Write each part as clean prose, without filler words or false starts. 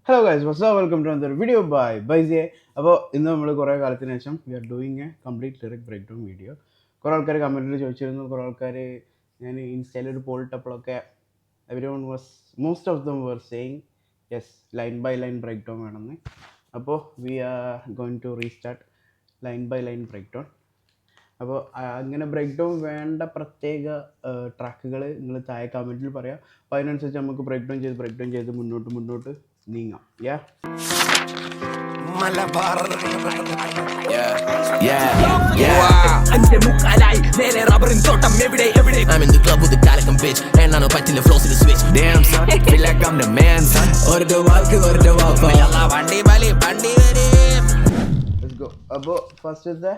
Hello guys what's up welcome to another video by ബൈസിയെ. അപ്പോൾ ഇന്ന് നമ്മൾ കുറേ കാലത്തിന് ശേഷം we are doing a complete lyric breakdown video. കുറേ ആൾക്കാർ കമൻറ്റിൽ ചോദിച്ചിരുന്നു, കുറേ ആൾക്കാർ ഞാൻ ഇൻസ്റ്റയിൽ ഒരു പോൾ ഇട്ടപ്പോഴൊക്കെ most of them were saying yes line by line breakdown വേണമെന്ന്. അപ്പോൾ we are going to restart line by line breakdown. അപ്പോൾ അങ്ങനെ ബ്രേക്ക് ഡൗൺ വേണ്ട പ്രത്യേക ട്രാക്കുകൾ നിങ്ങൾ താഴെ കമൻറ്റിൽ പറയാം. അപ്പോൾ അതിനനുസരിച്ച് നമുക്ക് ബ്രേക്ക് ഡൗൺ ചെയ്ത് മുന്നോട്ട് നീങ്ങാം. യാ I'm in the club with the Calican bitch and I know patching the flows to the switch. Damn son, feel like I'm the man son. Order walk. Bandi bali bandi veri. Let's go. അപ്പോൾ first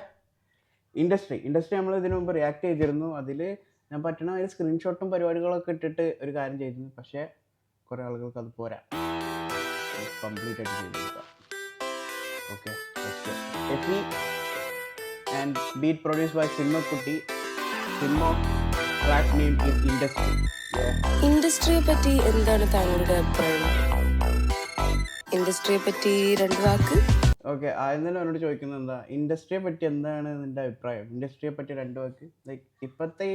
industry നമ്മൾ ഇതിനു മുമ്പ് react ചെയ്തിരുന്നു. അതിൽ ഞാൻ പറ്റണ ഒരു സ്ക്രീൻഷോട്ടും പരിപാടികളൊക്കെ ഇട്ടിട്ട് ഒരു കാര്യം ചെയ്തിരുന്നു. പക്ഷേ കുറേ ആളുകൾക്ക് അത് പോരാ, കംപ്ലീറ്റ് ആയിട്ട് ചെയ്തിരിക്കാം. ഓക്കെ, എഫി ആൻഡ് ബീറ്റ് പ്രൊഡ്യൂസ് ബൈ സിമ്മക്കുട്ടി. സിമ്മോ ട്രാക്ക് നെയിം ഈസ് ഇൻഡസ്ട്രി. ഇൻഡസ്ട്രിയെ പറ്റി എന്താണ് താങ്കളുടെ അഭിപ്രായം? ഇൻഡസ്ട്രിയെ പറ്റി രണ്ട് വാക്ക്. ഓക്കെ, ആദ്യം തന്നെ എന്നോട് ചോദിക്കുന്നത് എന്താ ഇൻഡസ്ട്രിയെ പറ്റി എന്താണ് നിൻ്റെ അഭിപ്രായം? ഇൻഡസ്ട്രിയെ പറ്റി രണ്ട് വാക്ക്, ലൈക്ക് ഇപ്പോഴത്തെ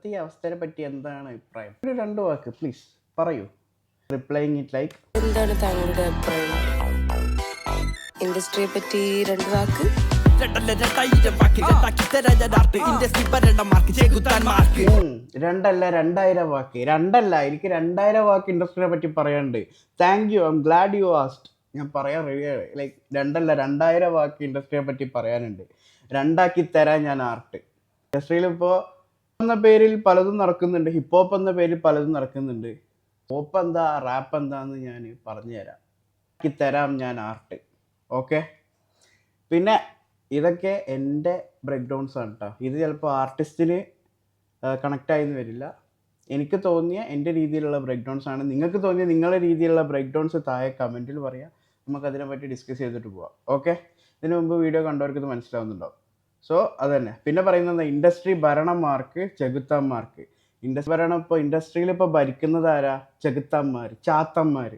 ഈ അവസ്ഥയെ പറ്റി എന്താണ് അഭിപ്രായം? ഒരു രണ്ട് വാക്ക് പ്ലീസ് പറയൂ. റിപ്ലൈയിങ് ഇറ്റ് ലൈക്ക് എന്താണ് താങ്കളുടെ അഭിപ്രായം? ഇൻഡസ്ട്രിയെ പറ്റി രണ്ട് വാക്ക്. രണ്ടല്ല 2000 വാക്ക്. എനിക്ക് 2000 വാക്ക് ഇൻഡസ്ട്രിയെ പറ്റി പറയാനുണ്ട്. Thank you, I M GLAAD U ആസ്ഡ്. ഞാൻ പറയാൻ റെഡിയാണ്. ലൈക്ക് 2000 വാക്ക് ഇൻഡസ്ട്രിയെ പറ്റി പറയാനുണ്ട്. രണ്ടാക്കി തരാൻ ഞാൻ ആർട്ട്. ഇൻഡസ്ട്രിയിൽ ഇപ്പോൾ എന്ന പേരിൽ പലതും നടക്കുന്നുണ്ട്, ഹിപ്പ് ഹോപ്പ് എന്ന പേരിൽ പലതും നടക്കുന്നുണ്ട്. പോപ്പ് എന്താ റാപ്പ് എന്താന്ന് ഞാൻ പറഞ്ഞുതരാം, ആക്കി തരാം ഞാൻ ആർട്ട്. ഓക്കെ, പിന്നെ ഇതൊക്കെ എൻ്റെ ബ്രേക്ക് ഡൗൺസ് ആണ് കേട്ടോ. ഇത് ചിലപ്പോൾ ആർട്ടിസ്റ്റിന് കണക്റ്റായെന്ന് വരില്ല. എനിക്ക് തോന്നിയ എൻ്റെ രീതിയിലുള്ള ബ്രേക്ക് ഡൗൺസ് ആണ്. നിങ്ങൾക്ക് തോന്നിയ നിങ്ങളുടെ രീതിയിലുള്ള ബ്രേക്ക് ഡൗൺസ് താഴെ കമൻറ്റിൽ പറയാം. നമുക്കതിനെ പറ്റി ഡിസ്കസ് ചെയ്തിട്ട് പോവാം. ഓക്കെ, ഇതിനു മുമ്പ് വീഡിയോ കണ്ടവർക്ക് ഇത് മനസ്സിലാവുന്നുണ്ടോ? സോ അത് തന്നെ. പിന്നെ പറയുന്നത് ഇൻഡസ്ട്രി ഭരണന്മാർക്ക് ചെകുത്താന്മാർക്ക്. ഇൻഡസ്ട്രി ഭരണം ഇപ്പോൾ ഇൻഡസ്ട്രിയിൽ ഇപ്പോൾ ഭരിക്കുന്നത് ആരാ? ചെകുത്താന്മാർ, ചാത്തന്മാർ,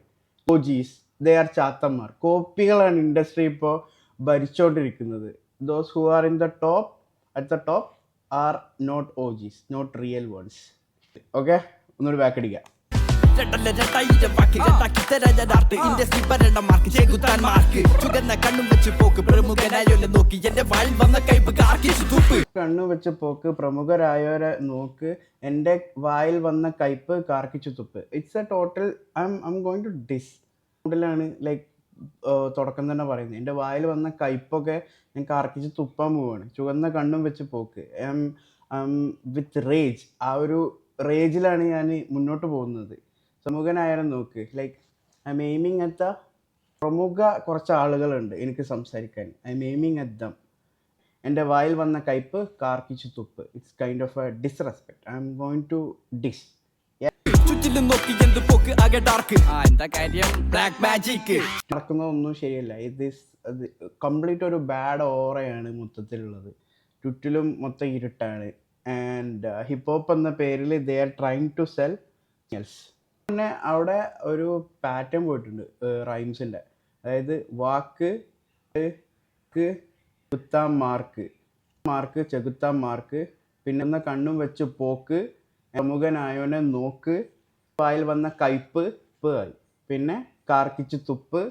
ഓജീസ്. They are ചാത്തന്മാർ. കോപ്പികളാണ് ഇൻഡസ്ട്രി ഇപ്പോൾ ഭരിച്ചുകൊണ്ടിരിക്കുന്നത്. Those who are in the top at the top are not OGs, not real ones. Okay, ഒന്നുകൂടി ബാക്ക് അടിക്കാം. കണ്ണു വെച്ച് പോക്ക് പ്രമുഖരായവരെ നോക്ക്, എൻ്റെ വായിൽ വന്ന കയ്പ് കാർക്കിച്ചു തുപ്പ്. It's a total I'm going to dis ാണ്. ലൈക്ക് തുടക്കം തന്നെ പറയുന്നത്, എൻ്റെ വായിൽ വന്ന കയ്പൊക്കെ ഞാൻ കാർക്കിച്ച് തുപ്പാൻ പോവാണ്. ചുവന്ന കണ്ണും വെച്ച് പോക്ക്. വിത്ത് റേജ്, ആ ഒരു റേജിലാണ് ഞാൻ മുന്നോട്ട് പോകുന്നത്. പ്രമുഖനായാലും നോക്ക്, like I'm aiming at the പ്രമുഖ കുറച്ച് ആളുകളുണ്ട് എനിക്ക് സംസാരിക്കാൻ. I'm aiming at them. എൻ്റെ വായിൽ വന്ന കയ്പ് കാർക്കിച്ചു തുപ്പ്. It's kind of a disrespect. I'm going to dis. നടക്കുന്നതൊന്നും ശരിയല്ല. ഇത് കംപ്ലീറ്റ് ഒരു ബാഡ് ഓറയാണ് മൊത്തത്തിലുള്ളത്. ചുറ്റിലും മൊത്തം ഇരുട്ടാണ്. ആൻഡ് ഹിപ്പ് ഹോപ്പ് എന്ന പേരിൽ they are trying to sell else. പിന്നെ അവിടെ ഒരു പാറ്റേൺ പോയിട്ടുണ്ട് റൈംസിൻ്റെ. അതായത് വാക്ക് ചെകുത്താൻ മാർക്ക് ചെകുത്താൻ മാർക്ക്, പിന്നെ കണ്ണും വെച്ച് പോക്ക്, പ്രമുഖനായവനെ നോക്ക്, വായിൽ വന്ന കയ്പ് ആയി, പിന്നെ കാർക്കിച്ച് തുപ്പ്,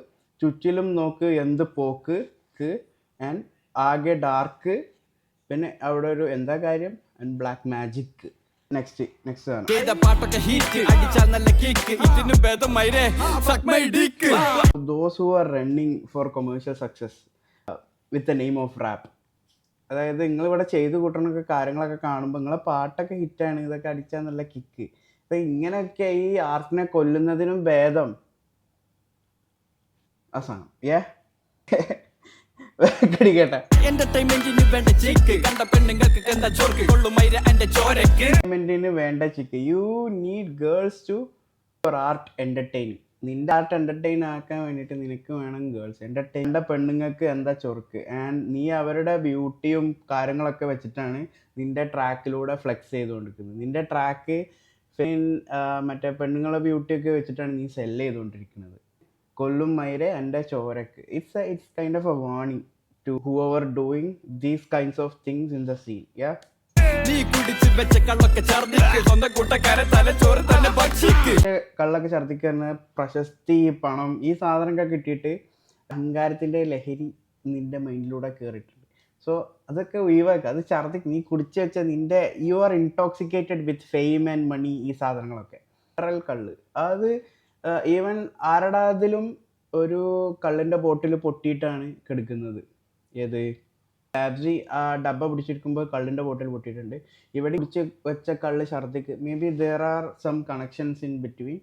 ചുറ്റിലും നോക്ക് എന്ത് പോക്ക്, ആൻഡ് ആകെ ഡാർക്ക്, പിന്നെ അവിടെ ഒരു എന്താ കാര്യം, ആൻഡ് ബ്ലാക്ക് മാജിക്. നെക്സ്റ്റ് ആണ് those who are running for commercial success with the name of rap. അതായത് നിങ്ങളിവിടെ ചെയ്ത് കൂട്ടണൊക്കെ കാര്യങ്ങളൊക്കെ കാണുമ്പോൾ നിങ്ങളെ പാട്ടൊക്കെ ഹിറ്റാണ്, ഇതൊക്കെ അടിച്ചാന്നുള്ള കിക്ക്. അപ്പം ഇങ്ങനെയൊക്കെ ഈ ആർട്ടിനെ കൊല്ലുന്നതിനും ഭേദം ആ സാധനം കേട്ടെ. എന്റർടൈൻമെന്റിന് വേണ്ട ചിക്ക്. You need girls to your art entertaining. നിന്റെ ആർട്ട് എന്റർടൈൻ ആക്കാൻ വേണ്ടിയിട്ട് നിനക്ക് വേണം ഗേൾസ്. എൻ്റെ പെണ്ണുങ്ങൾക്ക് എന്താ ചൊറുക്ക്. ആൻഡ് നീ അവരുടെ ബ്യൂട്ടിയും കാര്യങ്ങളൊക്കെ വെച്ചിട്ടാണ് നിന്റെ ട്രാക്കിലൂടെ ഫ്ലെക്സ് ചെയ്തുകൊണ്ടിരിക്കുന്നത്. നിന്റെ ട്രാക്ക് മറ്റേ പെണ്ണുങ്ങളെ ബ്യൂട്ടിയൊക്കെ വെച്ചിട്ടാണ് നീ സെല്ല് ചെയ്തുകൊണ്ടിരിക്കുന്നത്. കൊല്ലും മയിരെ എൻ്റെ ചോരക്ക്. It's kind of a warning to whoever doing these kinds of things in the scene. Yeah, നീ കുടിച്ച് വെച്ച കള്ളൊക്കെ ഛർദിക്ക് സ്വന്തം കൂട്ടക്കാരെ തലച്ചോറ് തന്നെ ഭക്ഷിക്ക്. കള്ളൊക്കെ ഛർദ്ദിക്കുന്ന പ്രശസ്തി, പണം, ഈ സാധനമൊക്കെ കിട്ടിയിട്ട് അഹങ്കാരത്തിൻ്റെ ലഹരി നിൻ്റെ മൈൻഡിലൂടെ കയറിയിട്ടുണ്ട്. സോ അതൊക്കെ ഒഴിവാക്കുക. അത് നീ കുടിച്ച് വെച്ച നിൻ്റെ you are intoxicated with fame and money, ഈ സാധനങ്ങളൊക്കെ. കള്ള് അത് ഈവൻ ആരുടെ അതിലും ഒരു കള്ളിൻ്റെ ബോട്ടിൽ പൊട്ടിയിട്ടാണ് കെടുക്കുന്നത്. ഏത് ടാബ്സി ആ ഡബ്ബ പിടിച്ചെടുക്കുമ്പോൾ കള്ളിൻ്റെ ബോട്ടിൽ പൊട്ടിയിട്ടുണ്ട്. ഇവിടെ പിടിച്ച് വെച്ച കള്ള് ഛർദ്ദിക്ക്. Maybe there are some connections in between.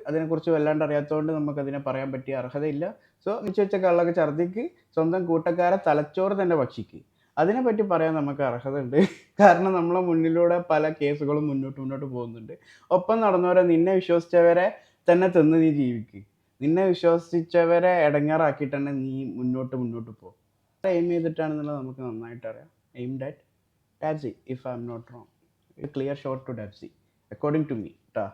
അതിനെക്കുറിച്ച് വല്ലാണ്ട് അറിയാത്തതുകൊണ്ട് നമുക്കതിനെ പറയാൻ പറ്റിയ അർഹതയില്ല. സോ പിടിച്ച് വെച്ച കള്ളൊക്കെ ഛർദ്ദിക്ക്, സ്വന്തം കൂട്ടക്കാരെ തലച്ചോറ് തന്നെ ഭക്ഷിക്ക്. അതിനെപ്പറ്റി പറയാൻ നമുക്ക് അർഹത ഉണ്ട്. കാരണം നമ്മളെ മുന്നിലൂടെ പല കേസുകളും മുന്നോട്ട് പോകുന്നുണ്ട്. ഒപ്പം നടന്നവരെ, നിന്നെ വിശ്വസിച്ചവരെ തന്നെ തിന്ന് നീ ജീവിക്ക്. നിന്നെ വിശ്വസിച്ചവരെ ഇടങ്ങാറാക്കിയിട്ട് തന്നെ നീ മുന്നോട്ട് പോകും. എയിം ചെയ്തിട്ടാണെന്നുള്ളത് നമുക്ക് നന്നായിട്ട് അറിയാം. Aim that Dabzee, if I'm not wrong. Clear shot to Dabzee according to me ട്ടാ.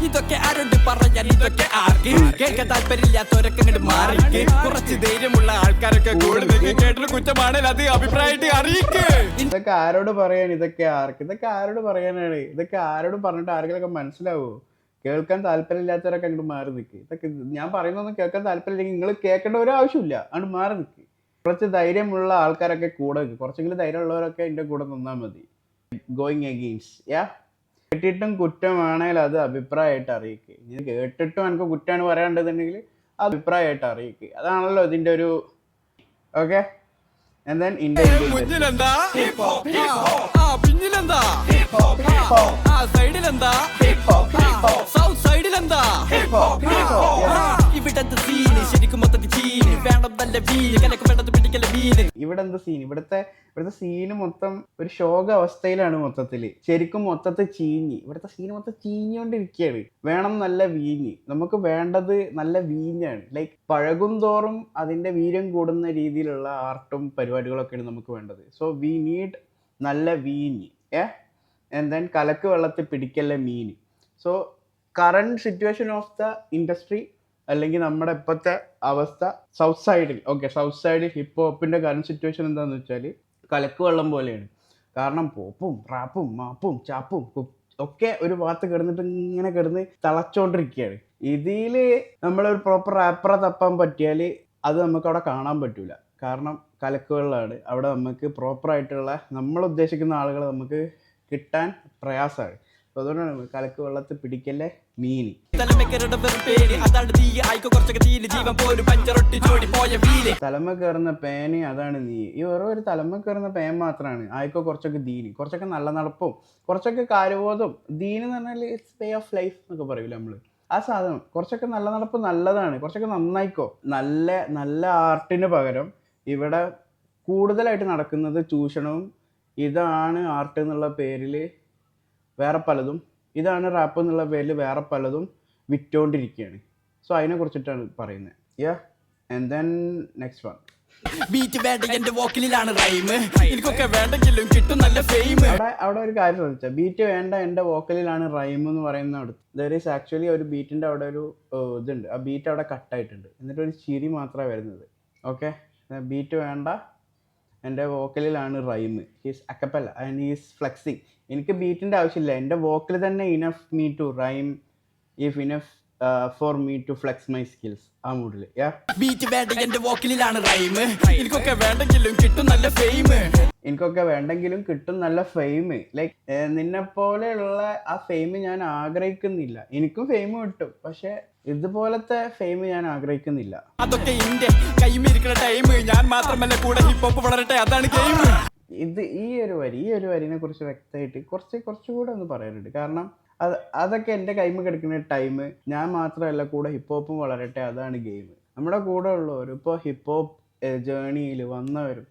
ഇതൊക്കെ ആരോട് പറയാൻ, ഇതൊക്കെ ആർക്ക് കേൾക്കാൻ താല്പര്യമില്ലാത്തവരൊക്കെ ഇങ്ങോട്ട് മാറിക്ക്. കുറച്ച് ധൈര്യമുള്ള ആൾക്കാരൊക്കെ കൂടുതൽ കേട്ടൊരു കുറ്റമാണെങ്കിൽ അത് അഭിപ്രായമായിട്ട് അറിയിക്ക്. ഇതൊക്കെ ആരോട് പറയാൻ, ഇതൊക്കെ ആർക്ക്, ഇതൊക്കെ ആരോട് പറയാനാണ്? ഇതൊക്കെ ആരോട് പറഞ്ഞിട്ട് ആർക്കെങ്കിലൊക്കെ മനസ്സിലാവോ? കേൾക്കാൻ താല്പര്യമില്ലാത്തവരൊക്കെ അങ്ങോട്ട് മാറി നിൽക്ക്. ഇതൊക്കെ ഞാൻ പറയുന്നൊന്നും കേൾക്കാൻ താല്പര്യമില്ലെങ്കിൽ നിങ്ങൾ കേൾക്കേണ്ട ഒരു ആവശ്യമില്ല, അങ്ങോട്ട് മാറി നിൽക്ക്. കുറച്ച് ധൈര്യമുള്ള ആൾക്കാരൊക്കെ കൂടെ നിൽക്കും. കുറച്ചെങ്കിലും ധൈര്യമുള്ളവരൊക്കെ എൻ്റെ കൂടെ നിന്നാൽ മതി. Going against. യാ, കേട്ടിട്ടും കുറ്റമാണെങ്കിൽ അത് അഭിപ്രായമായിട്ട് അറിയിക്കുക. ഇനി കേട്ടിട്ടും എനിക്ക് കുറ്റമാണ് പറയാനുണ്ടെന്നുണ്ടെങ്കിൽ അത് അഭിപ്രായമായിട്ട് അറിയിക്കുക. അതാണല്ലോ ഇതിൻ്റെ ഒരു ഓക്കെ. And then മുന്നിലെന്താ പിന്നിലെന്താ സൈഡിലെന്താ സൗത്ത് സൈഡിലെന്താ ഇവിടത്തെ സീന് ശരിക്കും മൊത്തത്തിൽ ചീന് വേണം നല്ല വീന് കലക്ക് വേണ്ടത് പിടിക്കല വീന്. ഇവിടെ എന്താ സീൻ? ഇവിടുത്തെ സീന് മൊത്തം ഒരു ശോക അവസ്ഥയിലാണ് മൊത്തത്തിൽ. ശരിക്കും മൊത്തത്തിൽ ഇവിടുത്തെ സീന് മൊത്തം ചീഞ്ഞുകൊണ്ടിരിക്കുകയാണ്. വേണം നല്ല വീഞ്ഞ്. നമുക്ക് വേണ്ടത് നല്ല വീഞ്ഞാണ്. ലൈക്ക് പഴകും തോറും അതിൻ്റെ വീര്യം കൂടുന്ന രീതിയിലുള്ള ആർട്ടും പരിപാടികളൊക്കെയാണ് നമുക്ക് വേണ്ടത്. സോ വി നീഡ് നല്ല വീഞ്ഞ്. ആൻഡ് ദെൻ കലക്ക് വെള്ളത്തിൽ പിടിക്കല്ല മീൻ. So current situation of the industry, അല്ലെങ്കിൽ നമ്മുടെ ഇപ്പോഴത്തെ അവസ്ഥ സൗത്ത് സൈഡിൽ ഹിപ്പ് ഹോപ്പിൻ്റെ കറണ്ട് സിറ്റുവേഷൻ എന്താണെന്ന് വെച്ചാൽ കലക്ക് വെള്ളം പോലെയാണ്. കാരണം പോപ്പും റാപ്പും മാപ്പും ചാപ്പും ഒക്കെ ഒരു ഭാഗത്ത് കിടന്ന് തിളച്ചോണ്ടിരിക്കുകയാണ്. ഇതിൽ നമ്മളൊരു പ്രോപ്പർ റാപ്പറെ തപ്പാൻ പറ്റിയാൽ അത് നമുക്ക് അവിടെ കാണാൻ പറ്റൂല. കാരണം കലക്ക് വെള്ളമാണ്. അവിടെ നമുക്ക് പ്രോപ്പറായിട്ടുള്ള നമ്മൾ ഉദ്ദേശിക്കുന്ന ആളുകൾ നമുക്ക് കിട്ടാൻ പ്രയാസമാണ്. അപ്പോൾ അതുകൊണ്ടാണ് കലക്ക് വെള്ളത്തിൽ പിടിക്കല്ലേ മീൻ. തലമ കയറുന്ന പേന്, അതാണ് നീ. ഈ ഓരോ ഒരു തലമ കയറുന്ന പേൻ മാത്രമാണ്. ആയിക്കോ കുറച്ചൊക്കെ ദീന്, കുറച്ചൊക്കെ നല്ല നടപ്പും, കുറച്ചൊക്കെ കാര്യബോധം. ദീന് എന്ന് പറഞ്ഞാൽ ഇറ്റ്സ് വേ ഓഫ് ലൈഫ് എന്നൊക്കെ പറയൂല നമ്മൾ. ആ സാധനം കുറച്ചൊക്കെ നല്ല നടപ്പ് നല്ലതാണ്. കുറച്ചൊക്കെ നന്നായിക്കോ. നല്ല ആർട്ടിന് പകരം ഇവിടെ കൂടുതലായിട്ട് നടക്കുന്നത് ചൂഷണവും. ഇതാണ് ആർട്ട് എന്നുള്ള പേരിൽ വേറെ പലതും, ഇതാണ് റാപ്പ് എന്നുള്ള പേരിൽ വേറെ പലതും വിറ്റോണ്ടിരിക്കുകയാണ്. സോ അതിനെ കുറിച്ചിട്ടാണ് പറയുന്നത്. Yeah, and then next one. Beat വേണ്ട എന്റെ വോക്കലിലാണ് റൈം, എനിക്കൊക്കെ വേണ്ടെങ്കിലും കിട്ടും നല്ല ഫെയിം. അവിടെ ഒരു കാര്യം ശ്രദ്ധിച്ചാൽ, ബീറ്റ് വേണ്ട എൻ്റെ വോക്കലിലാണ് റൈം എന്ന് പറയുന്ന അവിടെ ദർ ഈസ് ആക്ച്വലി ഒരു ബീറ്റിൻ്റെ അവിടെ ഒരു ഇതുണ്ട്. ആ ബീറ്റ് അവിടെ കട്ടായിട്ടുണ്ട്. എന്നിട്ട് ഒരു ചിരി മാത്രമേ വരുന്നത്. ഓക്കെ, ബീറ്റ് വേണ്ട എൻ്റെ വോക്കലിലാണ് റൈം. ഹീസ് അക്കപ്പല്ല ആൻഡ് ഹീസ് ഫ്ലെക്സിങ്. എനിക്ക് ബീറ്റിൻ്റെ ആവശ്യമില്ല. എൻ്റെ വോക്കൽ തന്നെ enough me to rhyme, if enough for me to flex my skills. ആ മൂഡിൽ. ബീറ്റ് വേണ്ട എൻ്റെ വോക്കലിലാണ് റൈം, എനിക്കൊക്കെ വേണ്ടെങ്കിലും കിട്ടും നല്ല ഫെയിം. എനിക്കൊക്കെ വേണ്ടെങ്കിലും കിട്ടും നല്ല ഫെയിം. ലൈക്ക് നിന്നെ പോലെയുള്ള ആ ഫെയിം ഞാൻ ആഗ്രഹിക്കുന്നില്ല. എനിക്കും ഫെയിം കിട്ടും, പക്ഷെ ഇതുപോലത്തെ ഫെയിം ഞാൻ ആഗ്രഹിക്കുന്നില്ല. അതൊക്കെ എന്റെ കൈമിരിക്കുന്ന ടൈം, ഞാൻ മാത്രമല്ല കൂടെ ഹിപ്പ് ഹോപ്പ് വളരട്ടെ, അതാണ് ഗെയിം. ഈ ഒരു വരിനെ കുറിച്ച് വ്യക്തമായിട്ട് കുറച്ചുകൂടെ ഒന്ന് പറയാനുണ്ട്. കാരണം അതൊക്കെ എൻ്റെ കൈമ കിടക്കുന്ന ടൈം, ഞാൻ മാത്രമല്ല കൂടെ ഹിപ്പ് ഹോപ്പും വളരട്ടെ, അതാണ് ഗെയിം. നമ്മുടെ കൂടെ ഉള്ളവരും ഇപ്പോൾ ഹിപ്പ് ഹോപ്പ് ജേണിയിൽ വന്നവരും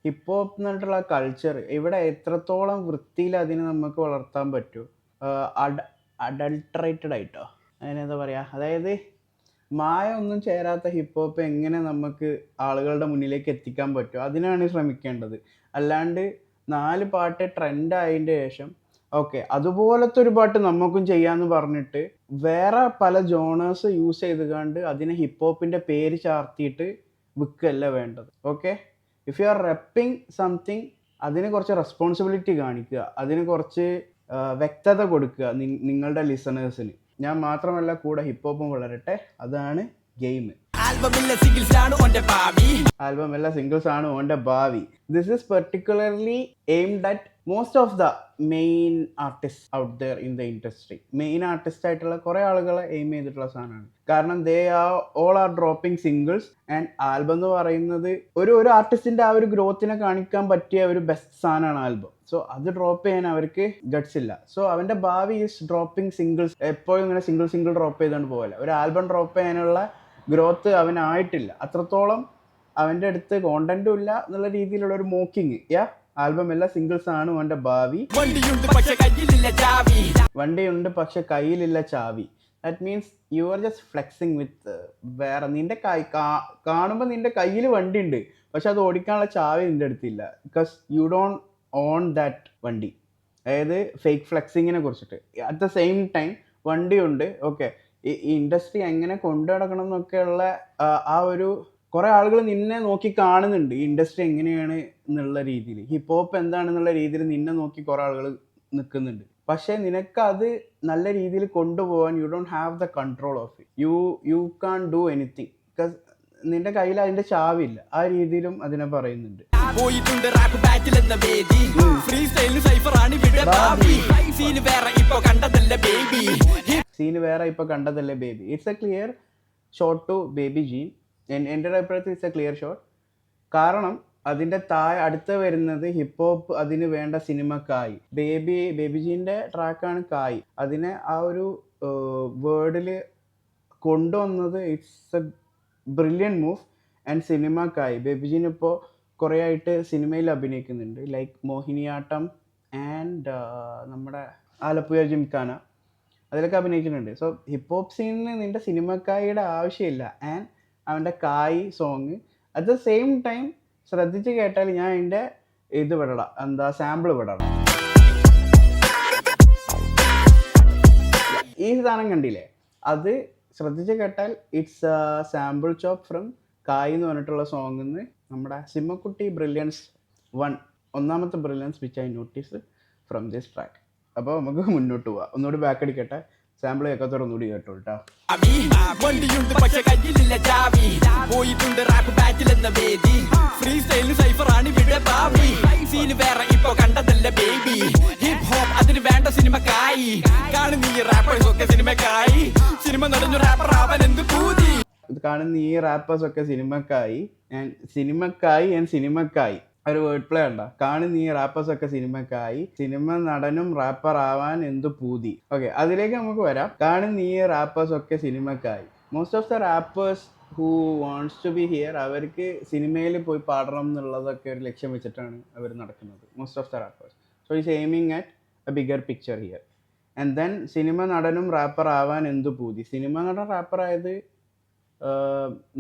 ഹിപ്പ് ഹോപ്പ് എന്ന് പറഞ്ഞിട്ടുള്ള കൾച്ചർ ഇവിടെ എത്രത്തോളം വൃത്തിയിൽ അതിനെ നമുക്ക് വളർത്താൻ പറ്റും, അഡൾട്ടറേറ്റഡ് ആയിട്ടോ, അതിനെന്താ പറയുക, അതായത് മായ ഒന്നും ചേരാത്ത ഹിപ്പ് ഹോപ്പ് എങ്ങനെ നമുക്ക് ആളുകളുടെ മുന്നിലേക്ക് എത്തിക്കാൻ പറ്റും, അതിനാണ് ശ്രമിക്കേണ്ടത്. അല്ലാണ്ട് 4 പാട്ട് ട്രെൻഡ് ആയതിൻ്റെ ശേഷം ഓക്കെ, അതുപോലത്തെ ഒരു പാട്ട് നമുക്കും ചെയ്യാന്ന് പറഞ്ഞിട്ട് വേറെ പല ജോണേഴ്സ് യൂസ് ചെയ്തുകൊണ്ട് അതിനെ ഹിപ്പ് ഹോപ്പിന്റെ പേര് ചാർത്തിയിട്ട് വിൽക്കല്ല വേണ്ടത്. Okay, if you are repping something അതിന് കുറച്ച് റെസ്പോൺസിബിലിറ്റി കാണിക്കുക, അതിന് കുറച്ച് വ്യക്തത കൊടുക്കുക നിങ്ങളുടെ ലിസണേഴ്സിന്. ഞാൻ മാത്രമല്ല, കൂടെ ഹിപ്പ് ഹോപ്പും വളരട്ടെ, അതാണ് ഗെയിം. ആൽബമിലെ സിംഗിൾസ് ആണ് ഓന്റെ ഭാവി. ആൽബം എല്ലാ സിംഗിൾസ് ആണ് ഓന്റെ ഭാവി. This is particularly aimed at most of the main artist out there in the industry. Main artist ആയിട്ടുള്ള കുറെ ആളുകളെ എയിം ചെയ്തിട്ടുള്ള സാധനമാണ്. കാരണം they all are dropping singles and album എന്ന് പറയുന്നത് ഒരു ആർട്ടിസ്റ്റിന്റെ ആ ഒരു ഗ്രോത്തിനെ കാണിക്കാൻ പറ്റിയ ഒരു ബെസ്റ്റ് സാധനമാണ് ആൽബം. സോ അത് ഡ്രോപ്പ് ചെയ്യാൻ അവർക്ക് ഗട്ട്സ് ഇല്ല. സോ അവന്റെ ഭാവി ഈസ് ഡ്രോപ്പിംഗ് സിംഗിൾസ്. എപ്പോഴും ഇങ്ങനെ സിംഗിൾ ഡ്രോപ്പ് ചെയ്തുകൊണ്ട് പോകല. ഒരു ആൽബം ഡ്രോപ്പ് ചെയ്യാനുള്ള ഗ്രോത്ത് അവനായിട്ടില്ല. അത്രത്തോളം അവൻ്റെ അടുത്ത് കോണ്ടന്റും ഇല്ല എന്നുള്ള രീതിയിലുള്ള ഒരു മോക്കിങ്. ആൽബം എല്ലാ സിംഗിൾസ് ആണ് അവൻ്റെ ഭാവി. വണ്ടിയുണ്ട് പക്ഷെ കയ്യിലില്ല ചാവി. വണ്ടിയുണ്ട് പക്ഷെ കയ്യിലില്ല ചാവി. That means you are just flexing with വേറെ. നിന്റെ കാണുമ്പോൾ നിന്റെ കയ്യിൽ വണ്ടി ഉണ്ട്, പക്ഷെ അത് ഓടിക്കാനുള്ള ചാവി നിന്റെ അടുത്തില്ല. Because you don't on that വണ്ടി. അതായത് ഫേക്ക് ഫ്ലെക്സിങ്ങിനെ കുറിച്ചിട്ട്. അറ്റ് ദ സെയിം ടൈം വണ്ടിയുണ്ട്. ഓക്കെ, ഈ ഇൻഡസ്ട്രി എങ്ങനെ കൊണ്ടു നടക്കണം എന്നൊക്കെയുള്ള ആ ഒരു കുറെ ആളുകൾ നിന്നെ നോക്കി കാണുന്നുണ്ട്. ഈ ഇൻഡസ്ട്രി എങ്ങനെയാണ് എന്നുള്ള രീതിയിൽ, ഹിപ്പ് ഹോപ്പ് എന്താണെന്നുള്ള രീതിയിൽ നിന്നെ നോക്കി കുറെ ആളുകൾ നിൽക്കുന്നുണ്ട്. പക്ഷെ നിനക്ക് അത് നല്ല രീതിയിൽ കൊണ്ടുപോകാൻ you don't have the control of it. You can do anything because നിന്റെ കയ്യിൽ അതിന്റെ ചാവില്ല. ആ രീതിയിലും അതിനെ പറയുന്നുണ്ട്. പോയിട്ടുണ്ട് റാപ്പ് ബാറ്റിൽ എന്ന വേദി. ഫ്രീ സ്റ്റൈലിന് സൈഫർ ആണ് ഇവിടെ ഭാവി. സീന് വേറെ ഇപ്പൊ കണ്ടതല്ല ബേബി. സീന് വേറെ ഇപ്പൊ കണ്ടതല്ലേ baby. It's a clear shot to Baby Jean. എൻ്റെ അഭിപ്രായത്തിൽ ഇറ്റ്സ് എ ക്ലിയർ ഷോട്ട്. കാരണം അതിൻ്റെ അടുത്ത് വരുന്നത് ഹിപ്പ് ഹോപ്പ് അതിന് വേണ്ട സിനിമക്കായി. ബേബി ജീൻ്റെ ട്രാക്കാണ് കായ്. അതിനെ ആ ഒരു വേർഡിൽ കൊണ്ടുവന്നത് it's a brilliant move. And സിനിമക്കായി ബേബി ജീൻ ഇപ്പോൾ കുറേ ആയിട്ട് സിനിമയിൽ അഭിനയിക്കുന്നുണ്ട്. ലൈക്ക് മോഹിനിയാട്ടം ആൻഡ് നമ്മുടെ ആലപ്പുഴ ജിംഖാന, അതിലൊക്കെ അഭിനയിച്ചിട്ടുണ്ട്. സോ ഹിപ്പ് ഹോപ്പ് സീനിന് നിന്റെ സിനിമക്കായിയുടെ ആവശ്യമില്ല. ആൻഡ് അവൻ്റെ കായ് song at the same time ശ്രദ്ധിച്ച് കേട്ടാൽ ഞാൻ അതിൻ്റെ ഇത് വിടണം, സാമ്പിൾ വിടണം. ഈ സാധനം കണ്ടില്ലേ, അത് ശ്രദ്ധിച്ച് കേട്ടാൽ ഇറ്റ്സ് സാമ്പിൾ ചോപ്പ് ഫ്രം കായ് എന്ന് പറഞ്ഞിട്ടുള്ള സോങ്ങിൽ നിന്ന് നമ്മുടെ സിമ്മക്കുട്ടി ബ്രില്യൻസ് ഒന്നാമത്തെ brilliance which I notice from this track. അപ്പോൾ നമുക്ക് മുന്നോട്ട് പോവാം. ഒന്നുകൂടി ബാക്ക് അടിക്കട്ടെ, സാമ്പിൾ കേൾക്കാത്തോടെ ഒന്നുകൂടി കേട്ടോ കേട്ടോ. വണ്ടിയുണ്ട് പക്ഷെ കയ്യിലില്ല ചാവി. പോയിട്ടുണ്ട് റാപ്പ് ബാറ്റിൽ എന്ന വേദി. ഫ്രീ സ്റ്റൈലിന് സൈഫർ ആണ് ഇവിടെ ഭാവി. സീന് വേറെ ഇപ്പൊ കണ്ടതല്ല ബേബി. ഹിപ്പ് ഹോപ്പ് അതിന് വേണ്ട സിനിമക്കായി. കാണുന്ന ഈ റാപ്പേഴ്സ് ഒക്കെ സിനിമക്കായി. സിനിമ നടന്നു റാപ്പർ ആവാൻ എന്ത് പൂതി. കാണുന്ന ഈ റാപ്പേഴ്സ് ഒക്കെ സിനിമക്കായി ഒരു വേർഡ് പ്ലേ ഉണ്ടോ? കാണുന്ന ഈ റാപ്പേഴ്സ് ഒക്കെ സിനിമക്കായി, സിനിമ നടനും റാപ്പർ ആവാൻ എന്ത് പൂതി. ഓക്കെ, അതിലേക്ക് നമുക്ക് വരാം. കാണുന്ന ഈ റാപ്പേഴ്സ് ഒക്കെ സിനിമക്കായി. Most of the rappers who wants to be here, അവർക്ക് സിനിമയിൽ പോയി പാടണം എന്നുള്ളതൊക്കെ ഒരു ലക്ഷ്യം വെച്ചിട്ടാണ് അവർ നടക്കുന്നത്. Most of the rappers. So is aiming at a bigger picture here. And then സിനിമ നടനും റാപ്പർ ആവാൻ എന്ത് പൂതി. സിനിമ നടൻ റാപ്പർ ആയത്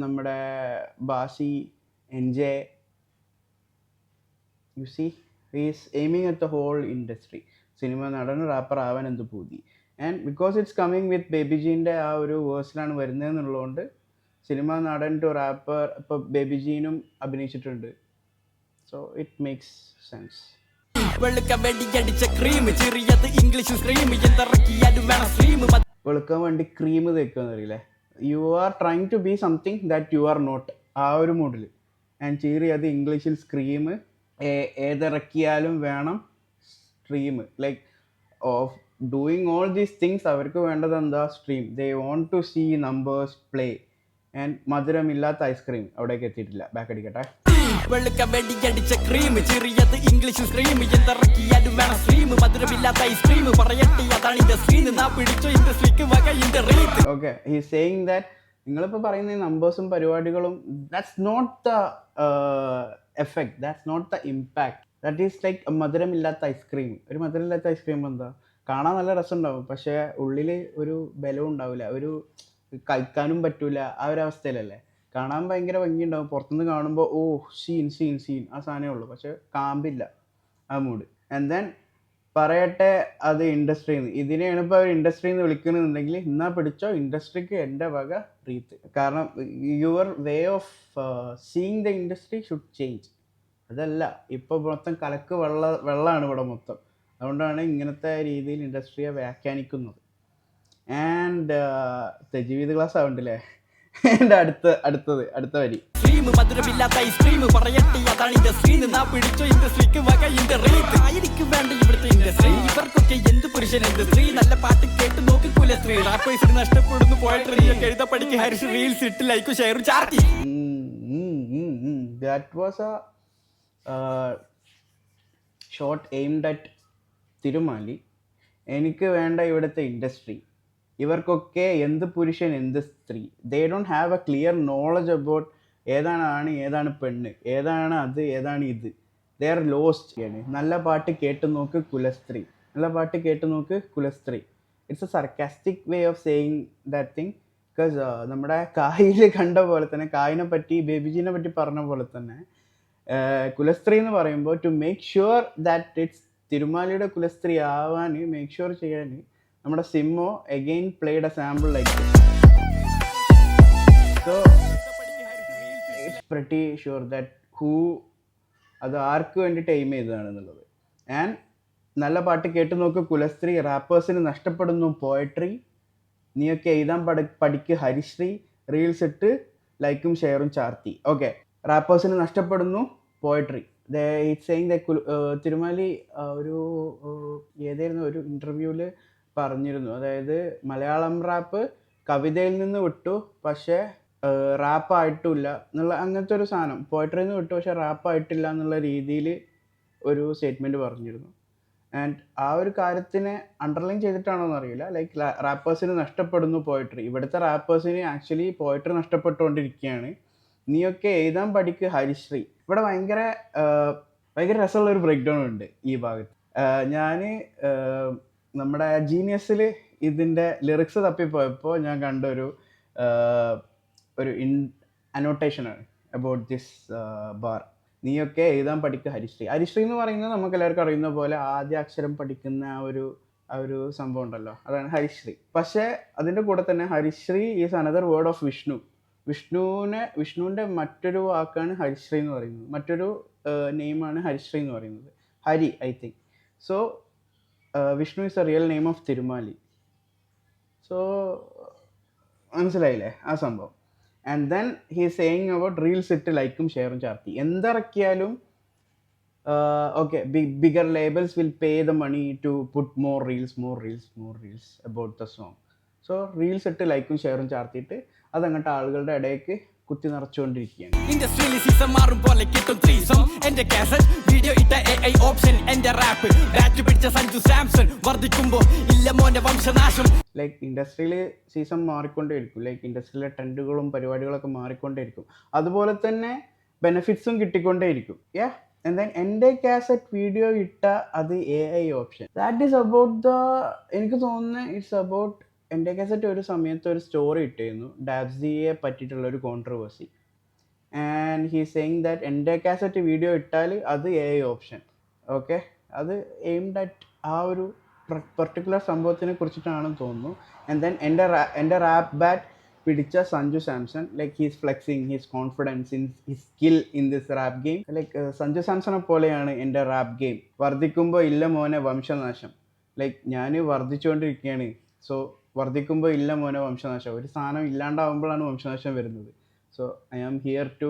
നമ്മുടെ ബാസി, എൻജെ. You see, he is aiming at the whole industry. സിനിമ നടൻ റാപ്പർ ആവാൻ എന്ത് പൂതി. And because it's coming with Baby ജീൻ്റെ ആ ഒരു വേഴ്സിലാണ് വരുന്നതെന്നുള്ളതുകൊണ്ട് സിനിമ നടൻ ടു റാപ്പർ ഇപ്പോൾ ബേബി ജീനും അഭിനയിച്ചിട്ടുണ്ട്. So it makes sense. വെളുക്കാൻ വേണ്ടി ക്രീം തേക്കുക അറിയില്ലേ. You are trying to be something that you are not. ആ ഒരു മോഡിൽ. ആൻഡ് ചീറി അത് ഇംഗ്ലീഷിൽ സ്ക്രീം. ഏതിറക്കിയാലും വേണം stream. Like of doing all these things അവർക്ക് വേണ്ടത് എന്താ? Stream. They want to see numbers play. And മധുരമില്ലാത്ത ഐസ്ക്രീം അവിടേക്ക് എത്തിയിട്ടില്ല. ബാക്ക് അടിക്കട്ടെ. ഓക്കെ, ഹി സേയിങ് ദാറ്റ് നിങ്ങളിപ്പോൾ പറയുന്ന ഈ നമ്പേഴ്സും പരിപാടികളും that's not the effect, that's not the impact. That is like മധുരമില്ലാത്ത ഐസ്ക്രീം. ഒരു മധുരമില്ലാത്ത ഐസ്ക്രീം എന്താ? കാണാൻ നല്ല രസമുണ്ടാവും, പക്ഷേ ഉള്ളിൽ ഒരു ബലവും ഉണ്ടാവില്ല, ഒരു കഴിക്കാനും പറ്റൂല. ആ ഒരു അവസ്ഥയിലല്ലേ. കാണാൻ ഭയങ്കര ഭംഗിയുണ്ടാവും, പുറത്തുനിന്ന് കാണുമ്പോൾ ഓ സീൻ ആ സാധനമേ ഉള്ളൂ, പക്ഷെ കാമ്പില്ല ആ മൂഡ്. ആൻഡ് ദെൻ പറയട്ടെ അത് ഇൻഡസ്ട്രിന്ന്. ഇതിനെയാണ് ഇപ്പോൾ അവർ ഇൻഡസ്ട്രി എന്ന് വിളിക്കുന്നുണ്ടെങ്കിൽ എന്നാ പിടിച്ചോ, ഇൻഡസ്ട്രിക്ക് എൻ്റെ വക റീത്ത്. കാരണം your way of seeing the industry should change. അതല്ല ഇപ്പോൾ മൊത്തം കലക്ക് വെള്ളമാണ് ഇവിടെ മൊത്തം. അതുകൊണ്ടാണ് ഇങ്ങനത്തെ രീതിയിൽ ഇൻഡസ്ട്രിയെ വ്യാഖ്യാനിക്കുന്നത്. ആൻഡ് തെജീവിത് ക്ലാസ് ആവണ്ടല്ലേ. എൻ്റെ അടുത്ത വരി. സ്ട്രീം മധുരമില്ലാത്ത ഐസ്ക്രീം പറയട്ടെ അതാണ് ഇൻഡസ്ട്രി. നാ പിടിച്ചോ ഇൻഡസ്ട്രിക്ക് വക ഇൻഡസ്ട്രി. ആയിരിക്കും വേണ്ട ഇവിടുത്തെ ഇൻഡസ്ട്രി. ഇവർക്കൊക്കെ എന്ത് പുരുഷൻ ഇൻഡസ്ട്രി. നല്ല പാട്ട് കേട്ട് നോക്കി കുലസ്ത്രീ. റാപ്പേഴ്സിന് നഷ്ടപ്പെടുന്നു പോയട്രി. എഴുത പഠിക്ക് ഹരിഷ് റീൽസ് ഇട്ട് ലൈക്കും ഷെയറും ചാർത്തി. That was a short aimed at തിരുമാലി. എനിക്ക് വേണ്ട ഇവിടുത്തെ ഇൻഡസ്ട്രി. ഇവർക്കൊക്കെ എന്ത് പുരുഷൻ എന്ത് സ്ത്രീ. They don't have a clear knowledge about ഏതാണ് ആണ് ഏതാണ് പെണ്ണ്, ഏതാണ് അത് ഏതാണ് ഇത്. They are lost. നല്ല പാട്ട് കേട്ട് നോക്ക് കുലസ്ത്രീ, നല്ല പാട്ട് കേട്ട് നോക്ക് കുലസ്ത്രീ. It's a sarcastic way of saying that thing. Because നമ്മുടെ കായിൽ കണ്ട പോലെ തന്നെ, കായിനെ പറ്റി ബേബിജീനെ പറ്റി പറഞ്ഞ പോലെ തന്നെ കുലസ്ത്രീ എന്ന് പറയുമ്പോൾ to make sure that it's തിരുമാലിയുടെ കുലസ്ത്രീ ആവാൻ മേക്ക് ഷുവർ ചെയ്യാൻ നമ്മുടെ സിമ്മോ again played a sample like this. So it's pretty sure that who അത് ആർക്ക് വേണ്ടിയിട്ട് എയിം ചെയ്തതാണെന്നുള്ളത്. ആൻഡ് നല്ല പാട്ട് കേട്ട് നോക്ക് കുലസ്ത്രീ. റാപ്പേഴ്സിന് നഷ്ടപ്പെടുന്നു പോയട്രി. നീയൊക്കെ എഴുതാൻ പഠിക്ക് ഹരിശ്രീ. റീൽസ് ഇട്ട് ലൈക്കും ഷെയറും ചാർത്തി. ഓക്കെ, റാപ്പേഴ്സിന് നഷ്ടപ്പെടുന്നു പോയട്രി. ഇറ്റ്സ് സെയിങ് ദ തിരുമാലി ഒരു ഏതായിരുന്നു ഒരു ഇൻ്റർവ്യൂവിൽ പറഞ്ഞിരുന്നു. അതായത് മലയാളം റാപ്പ് കവിതയിൽ നിന്ന് വിട്ടു പക്ഷേ റാപ്പായിട്ടില്ല എന്നുള്ള അങ്ങനത്തെ ഒരു സാധനം. പോയട്രിയിൽ നിന്ന് വിട്ടു പക്ഷേ റാപ്പായിട്ടില്ല എന്നുള്ള രീതിയിൽ ഒരു സ്റ്റേറ്റ്മെൻറ്റ് പറഞ്ഞിരുന്നു. ആൻഡ് ആ ഒരു കാര്യത്തിനെ അണ്ടർലൈൻ ചെയ്തിട്ടാണോ എന്നറിയില്ല. ലൈക്ക് റാപ്പേഴ്സിന് നഷ്ടപ്പെടുന്നു പോയട്രി. ഇവിടുത്തെ റാപ്പേഴ്സിന് ആക്ച്വലി പോയട്രി നഷ്ടപ്പെട്ടുകൊണ്ടിരിക്കുകയാണ്. നീയൊക്കെ എഴുതാൻ പഠിക്ക് ഹരിശ്രീ. ഇവിടെ ഭയങ്കര രസമുള്ളൊരു ബ്രേക്ക് ഡൗൺ ഉണ്ട് ഈ ഭാഗത്ത്. ഞാൻ നമ്മുടെ ജീനിയസിൽ ഇതിൻ്റെ ലിറിക്സ് തപ്പിപ്പോയപ്പോൾ ഞാൻ കണ്ട ഒരു അനോട്ടേഷനാണ് അബൌട്ട് ദിസ് ബാർ. നീയൊക്കെ എഴുതാൻ പഠിക്കുക ഹരിശ്രീ. ഹരിശ്രീ എന്ന് പറയുന്നത് നമുക്ക് എല്ലാവർക്കും അറിയുന്ന പോലെ ആദ്യ അക്ഷരം പഠിക്കുന്ന ആ ഒരു സംഭവം ഉണ്ടല്ലോ, അതാണ് ഹരിശ്രീ. പക്ഷേ അതിൻ്റെ കൂടെ തന്നെ Harishree is another word of Vishnu. വിഷ്ണുവിൻ്റെ മറ്റൊരു വാക്കാണ് ഹരിശ്രീ എന്ന് പറയുന്നത്. മറ്റൊരു നെയിമാണ് ഹരിശ്രീ എന്ന് പറയുന്നത്, Hari I think. So Vishnu is a real name of Thirumali. So മനസ്സിലായില്ലേ ആ സംഭവം. And then he saying about reels ഇട്ട് ലൈക്കും ഷെയറും ചാർത്തി. എന്തിറക്കിയാലും okay bigger labels will pay the money to put more reels about the song. So reels ഇട്ട് ലൈക്കും ഷെയറും ചാർത്തിയിട്ട് അതങ്ങോട്ട് ആളുകളുടെ ഇടയ്ക്ക് കുത്തി നിറച്ചുകൊണ്ടിരിക്കുകയാണ്. ഇൻഡസ്ട്രിയിൽ സീസൺ മാറും പോലെ കിട്ടും ത്രീസം. എന്റെ കാസറ്റ് വീഡിയോ ഇട്ട AI ഓപ്ഷൻ. എന്റെ റാപ്പ് ബാറ്റ് പിടിച്ച സഞ്ജു സാംസൺ. വർദ്ധിക്കുമ്പോ ഇല്ല മോന്റെ വംശനാശം. ലൈക്ക് ഇൻഡസ്ട്രിയിൽ സീസൺ മാറിക്കൊണ്ടേയിരിക്കും. ലൈക്ക് ഇൻഡസ്ട്രിയിലെ ട്രെൻഡുകളും പരിപാടികളൊക്കെ മാറിക്കൊണ്ടേയിരിക്കും. അതുപോലെ തന്നെ ബെനിഫിറ്റ്സും കിട്ടിക്കൊണ്ടേയിരിക്കും. ആൻഡ് ദെൻ എൻ്റെ കാസറ്റ് വീഡിയോ ഇട്ട അത് AI option. That is about എനിക്ക് തോന്നുന്നത് ഇറ്റ്സ് അബൌട്ട് എൻ്റെ കാസറ്റ് ഒരു സമയത്ത് ഒരു സ്റ്റോറി ഇട്ടിരുന്നു ഡാബ്സിയെ പറ്റിയിട്ടുള്ളൊരു controversy. And he saying that എൻ്റെ കാസറ്റ് വീഡിയോ ഇട്ടാൽ അത് AI ഓപ്ഷൻ. ഓക്കെ, അത് എയിംഡ് അറ്റ് ആ ഒരു പെർട്ടിക്കുലർ സംഭവത്തിനെ കുറിച്ചിട്ടാണെന്ന് തോന്നുന്നു. ആൻഡ് ദെൻ എൻ്റെ റാപ്പ് ബാറ്റ് പിടിച്ച Sanju Samson. Like he's flexing his confidence in his skill in this rap game. Like Sanju സാംസണെ പോലെയാണ് എൻ്റെ റാപ്പ് ഗെയിം. വർദ്ധിക്കുമ്പോൾ ഇല്ല മോനെ വംശനാശം. ലൈക്ക് ഞാൻ വർദ്ധിച്ചുകൊണ്ടിരിക്കുകയാണ്. സോ വർദ്ധിക്കുമ്പോൾ ഇല്ല മോനെ വംശനാശം. ഒരു സാധനം ഇല്ലാണ്ടാവുമ്പോഴാണ് വംശനാശം വരുന്നത്. So I am here to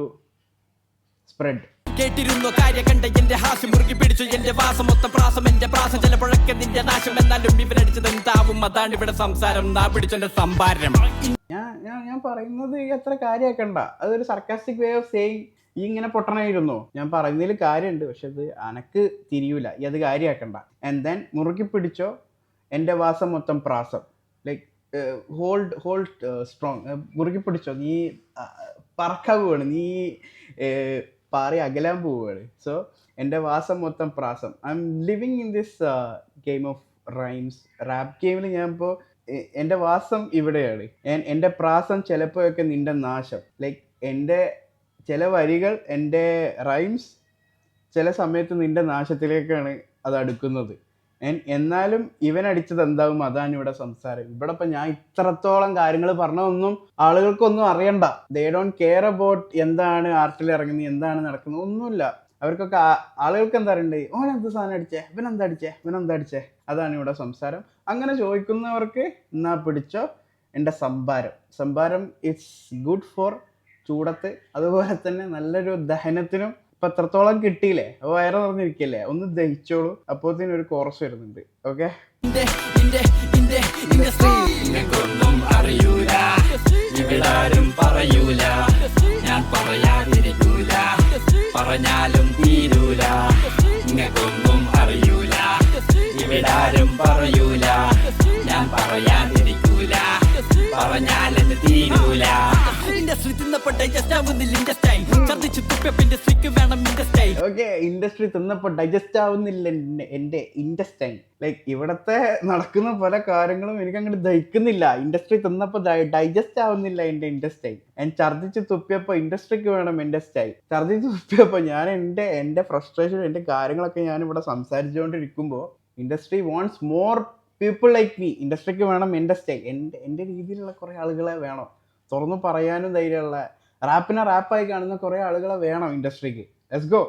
spread. കേട്ടിരുന്നു കാര്യ കണ്ട എന്റെ ഹാസ്യം. മുറുകി പിടിച്ചു എന്റെ വാസം. മൊത്തം പ്രാസം എന്റെ പ്രാസം. ചിലപ്പോഴൊക്കെ നിന്റെ നാശം. എന്നാലും ഇവരടിച്ചത് എന്താവും അതാണ് ഇവിടെ സംസാരം. നാ പിടിച്ചെന്റെ സംഭാരം. ഞാൻ പറയുന്നത് അത്ര കാര്യമാക്കണ്ട. അതൊരു സർക്കാസ്റ്റിക് വേ ഓഫ് സേയിങ്. ഈ ഇങ്ങനെ പൊട്ടണായിരുന്നോ? ഞാൻ പറയുന്നതിൽ കാര്യമുണ്ട്, പക്ഷെ അത് അനക്ക് തിരിയൂല. ഈ അത് കാര്യമാക്കണ്ട. ആൻഡ് ദെൻ മുറുകി പിടിച്ചോ എൻ്റെ വാസം മൊത്തം പ്രാസം. Like hold strong. മുറുകി പിടിച്ചോ. നീ പറക്കാൻ പോവാണ്, നീ പാറി അകലാൻ പോവുകയാണ്. സോ എൻ്റെ വാസം മൊത്തം പ്രാസം. I'm living in this game of rhymes. Rap ഗെയിമിൽ ഞാൻ ഇപ്പോൾ എൻ്റെ വാസം ഇവിടെയാണ്. എൻ്റെ പ്രാസം ചിലപ്പോഴൊക്കെ നിൻ്റെ നാശം. ലൈക്ക് എൻ്റെ ചില വരികൾ, എൻ്റെ റൈംസ് ചില സമയത്ത് നിൻ്റെ നാശത്തിലേക്കാണ് അത് അടുക്കുന്നത്. എന്നാലും ഇവൻ അടിച്ചത് എന്താവും അതാണ് ഇവിടെ സംസാരം. ഇവിടെ ഇപ്പം ഞാൻ ഇത്രത്തോളം കാര്യങ്ങൾ പറഞ്ഞതൊന്നും ആളുകൾക്കൊന്നും അറിയണ്ട. ദേ ഡോണ്ട് കെയർ അബൌട്ട് എന്താണ് ആർട്ടിൽ ഇറങ്ങുന്നത്, എന്താണ് നടക്കുന്നത്, ഒന്നുമില്ല. അവർക്കൊക്കെ ആളുകൾക്ക് എന്താ അറിയണ്ടേ, ഓൻ എന്ത് സാധനം അടിച്ചേ, ഇവനെന്താ അടിച്ചേ, അതാണ് ഇവിടെ സംസാരം. അങ്ങനെ ചോദിക്കുന്നവർക്ക് എന്നാ പിടിച്ചോ എൻ്റെ സംഭാരം ഇറ്റ്സ് ഗുഡ് ഫോർ ചൂടത്ത്, അതുപോലെ തന്നെ നല്ലൊരു ദഹനത്തിനും. ഇപ്പൊ എത്രത്തോളം കിട്ടിയില്ലേ, അപ്പൊ വയറ് നിറഞ്ഞിരിക്കല്ലേ, ഒന്ന് ദഹിച്ചോളൂ. അപ്പോഴത്തേനും ഒരു കോറസ് വരുന്നുണ്ട്. ഓക്കെ, നിങ്ങൾക്കൊന്നും അറിയൂല, ഇവിടാരും പറയൂല, ഞാൻ പറയാതിരിക്കൂല, പറഞ്ഞാലും തീരൂല. നിങ്ങൾക്കൊന്നും അറിയൂല, ഇവിടാരും പറയൂല, ഞാൻ പറയാതിരിക്കൂല, പറഞ്ഞാലെന്ന് തീരൂല. ഇൻഡസ്ട്രി തിന്നപ്പോ ഡൈജസ്റ്റ് ആവുന്നില്ല ഇൻഡസ്ട്രി, ഛർദിച്ചു തുപ്പ ഇൻഡസ്ട്രിക്ക് വേണം ഇൻഡസ്ട്രി. ഓക്കെ, ഇൻഡസ്ട്രി തിന്നപ്പോൾ ഡൈജസ്റ്റ് ആവുന്നില്ല എൻ്റെ ഇൻഡസ്റ്റൈൻ. ലൈക്ക് ഇവിടത്തെ നടക്കുന്ന പല കാര്യങ്ങളും എനിക്ക് അങ്ങോട്ട് ദഹിക്കുന്നില്ല. ഇൻഡസ്ട്രി തിന്നപ്പോൾ ഡൈജസ്റ്റ് ആവുന്നില്ല എൻ്റെ ഇൻഡസ്റ്റൈൻ. ഞാൻ ഛർദിച്ച് തുപ്പിയപ്പോൾ ഇൻഡസ്ട്രിക്ക് വേണം എൻ്റെ സ്റ്റൈൽ. ഛർദിച്ച് തുപ്പിയപ്പോൾ ഞാൻ എൻ്റെ ഫ്രസ്ട്രേഷൻ, എൻ്റെ കാര്യങ്ങളൊക്കെ ഞാനിവിടെ സംസാരിച്ചുകൊണ്ടിരിക്കുമ്പോൾ industry wants more people like me. ഇൻഡസ്ട്രിക്ക് വേണം എൻ്റെ സ്റ്റൈൽ, എൻ്റെ രീതിയിലുള്ള കുറേ ആളുകളെ വേണം. തുറന്നു പറയാനും ധൈര്യമുള്ള, റാപ്പിനെ റാപ്പായി കാണുന്ന കുറേ ആളുകളെ വേണം ഇൻഡസ്ട്രിക്ക്. Let's go.